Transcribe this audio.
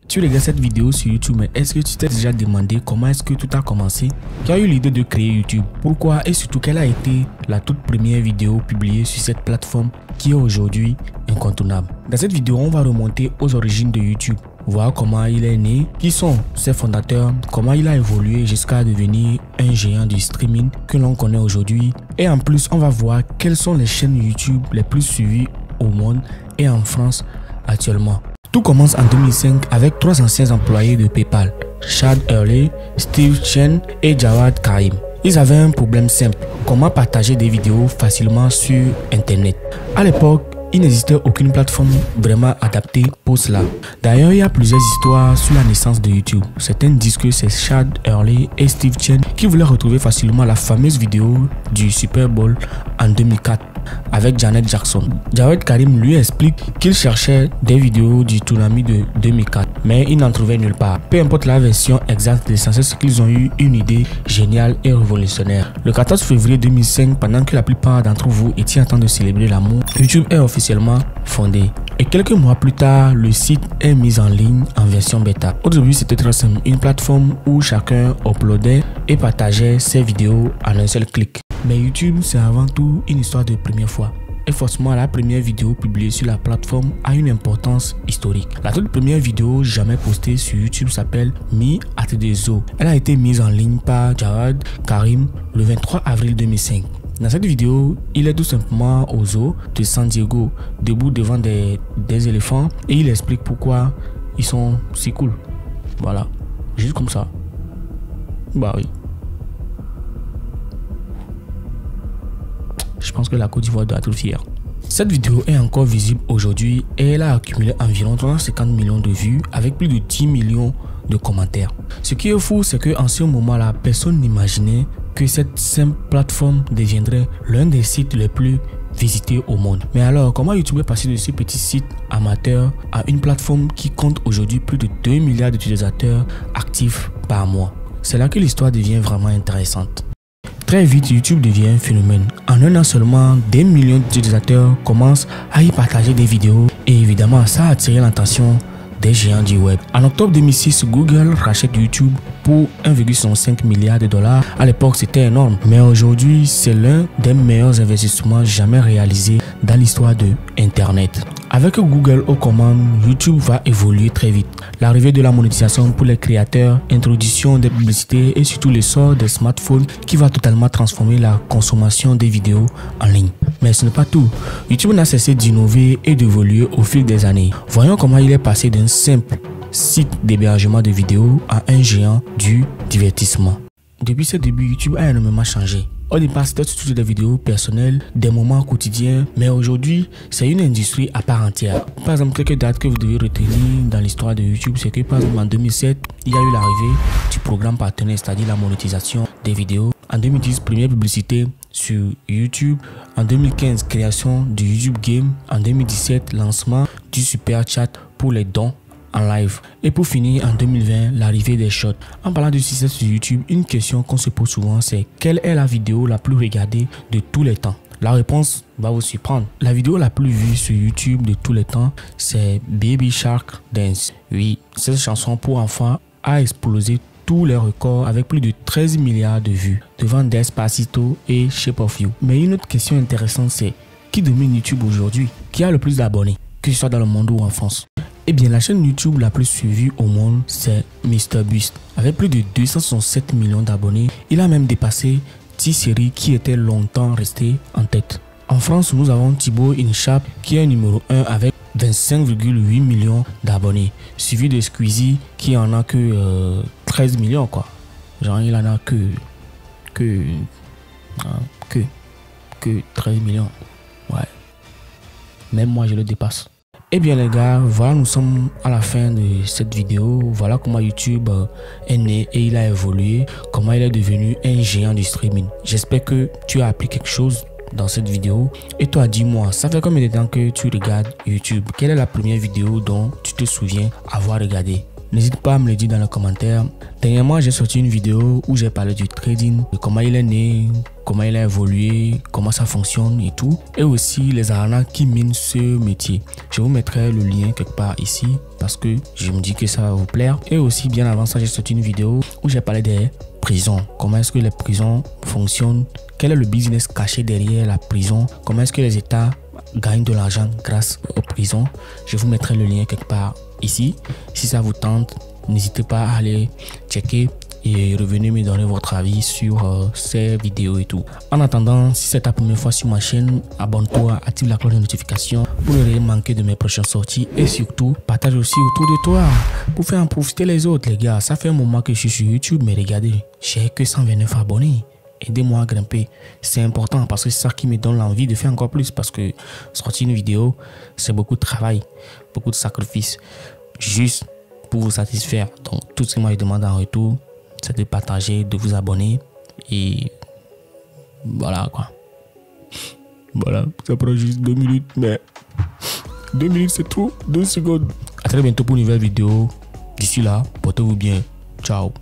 Tu regardes cette vidéo sur YouTube, mais est-ce que tu t'es déjà demandé comment est-ce que tout a commencé? Qui a eu l'idée de créer YouTube? Pourquoi? Et surtout, quelle a été la toute première vidéo publiée sur cette plateforme qui est aujourd'hui incontournable? Dans cette vidéo, on va remonter aux origines de YouTube, voir comment il est né, qui sont ses fondateurs, comment il a évolué jusqu'à devenir un géant du streaming que l'on connaît aujourd'hui. Et en plus, on va voir quelles sont les chaînes YouTube les plus suivies au monde et en France actuellement. Tout commence en 2005 avec trois anciens employés de PayPal, Chad Hurley, Steve Chen et Jawed Karim. Ils avaient un problème simple, comment partager des vidéos facilement sur Internet. À l'époque, il n'existait aucune plateforme vraiment adaptée pour cela. D'ailleurs, il y a plusieurs histoires sur la naissance de YouTube. Certains disent que c'est Chad Hurley et Steve Chen qui voulaient retrouver facilement la fameuse vidéo du Super Bowl en 2004 avec Janet Jackson. Jawed Karim lui explique qu'il cherchait des vidéos du tsunami de 2004, mais il n'en trouvait nulle part. Peu importe la version exacte, l'essentiel c'est qu'ils ont eu une idée géniale et révolutionnaire. Le 14 février 2005, pendant que la plupart d'entre vous étaient en train de célébrer l'amour, YouTube est officiellement fondé. Et quelques mois plus tard, le site est mis en ligne en version bêta. Au début, c'était très simple, une plateforme où chacun uploadait et partageait ses vidéos en un seul clic. Mais YouTube, c'est avant tout une histoire de première fois. Et forcément, la première vidéo publiée sur la plateforme a une importance historique. La toute première vidéo jamais postée sur YouTube s'appelle Me at the Zoo. Elle a été mise en ligne par Jawed Karim le 23 avril 2005. Dans cette vidéo, il est tout simplement au zoo de San Diego, debout devant des éléphants, et il explique pourquoi ils sont si cool. Voilà, juste comme ça. Bah oui. Je pense que la Côte d'Ivoire doit être fière. Cette vidéo est encore visible aujourd'hui et elle a accumulé environ 350 millions de vues avec plus de 10 millions de commentaires. Ce qui est fou, c'est qu'en ce moment-là, personne n'imaginait que cette simple plateforme deviendrait l'un des sites les plus visités au monde. Mais alors, comment YouTube est passé de ce petit site amateur à une plateforme qui compte aujourd'hui plus de 2 milliards d'utilisateurs actifs par mois? C'est là que l'histoire devient vraiment intéressante. Très vite, YouTube devient un phénomène. En un an seulement, des millions d'utilisateurs commencent à y partager des vidéos et évidemment, ça a attiré l'attention des géants du web. En octobre 2006, Google rachète YouTube pour 1,65 milliard de dollars. À l'époque, c'était énorme, mais aujourd'hui, c'est l'un des meilleurs investissements jamais réalisés dans l'histoire de Internet. Avec Google aux commandes, YouTube va évoluer très vite. L'arrivée de la monétisation pour les créateurs, introduction des publicités et surtout l'essor des smartphones qui va totalement transformer la consommation des vidéos en ligne. Mais ce n'est pas tout. YouTube n'a cessé d'innover et d'évoluer au fil des années. Voyons comment il est passé d'un simple site d'hébergement de vidéos à un géant du divertissement. Depuis ses débuts, YouTube a énormément changé. Au départ, c'était surtout des vidéos personnelles, des moments quotidiens, mais aujourd'hui, c'est une industrie à part entière. Par exemple, quelques dates que vous devez retenir dans l'histoire de YouTube, c'est que par exemple en 2007, il y a eu l'arrivée du programme partenaire, c'est-à-dire la monétisation des vidéos. En 2010, première publicité sur YouTube. En 2015, création du YouTube Game. En 2017, lancement du Super Chat pour les dons en live. Et pour finir, en 2020, l'arrivée des shorts. En parlant de succès sur YouTube, une question qu'on se pose souvent, c'est quelle est la vidéo la plus regardée de tous les temps? La réponse va vous surprendre. La vidéo la plus vue sur YouTube de tous les temps, c'est Baby Shark Dance. Oui, cette chanson pour enfants a explosé tous les records avec plus de 13 milliards de vues devant Despacito et Shape of You. Mais une autre question intéressante, c'est qui domine YouTube aujourd'hui? Qui a le plus d'abonnés, que ce soit dans le monde ou en France? Eh bien, la chaîne YouTube la plus suivie au monde, c'est MrBeast. Avec plus de 267 millions d'abonnés, il a même dépassé T-Series qui était longtemps resté en tête. En France, nous avons Thibaut InShape qui est numéro 1 avec 25,8 millions d'abonnés. Suivi de Squeezie qui en a que 13 millions quoi. Genre il en a que 13 millions. Ouais. Même moi je le dépasse. Eh bien les gars, voilà, nous sommes à la fin de cette vidéo. Voilà comment YouTube est né et il a évolué, comment il est devenu un géant du streaming. J'espère que tu as appris quelque chose dans cette vidéo. Et toi, dis-moi, ça fait combien de temps que tu regardes YouTube? Quelle est la première vidéo dont tu te souviens avoir regardé? n'hésite pas à me le dire dans les commentaires. Dernièrement, j'ai sorti une vidéo où j'ai parlé du trading, de comment il est né, comment il a évolué, comment ça fonctionne et tout. Et aussi les arnaques qui minent ce métier. Je vous mettrai le lien quelque part ici parce que je me dis que ça va vous plaire. Et aussi bien avant ça, j'ai sorti une vidéo où j'ai parlé des prisons. Comment est-ce que les prisons fonctionnent? Quel est le business caché derrière la prison? Comment est-ce que les États gagnent de l'argent grâce aux prisons? Je vous mettrai le lien quelque part ici. Si ça vous tente, n'hésitez pas à aller checker et revenez me donner votre avis sur ces vidéos et tout. En attendant, si c'est ta première fois sur ma chaîne, abonne-toi, active la cloche de notification pour ne rien manquer de mes prochaines sorties et surtout partage aussi autour de toi pour faire en profiter les autres. Les gars, ça fait un moment que je suis sur YouTube, mais regardez, j'ai que 129 abonnés. Aidez-moi à grimper, c'est important parce que c'est ça qui me donne l'envie de faire encore plus, parce que sortir une vidéo, c'est beaucoup de travail, beaucoup de sacrifices, juste pour vous satisfaire. Donc tout ce que moi je demande en retour, c'est de partager, de vous abonner et voilà quoi. Voilà, ça prend juste 2 minutes, mais 2 minutes c'est trop, 2 secondes. À très bientôt pour une nouvelle vidéo. D'ici là, portez-vous bien. Ciao.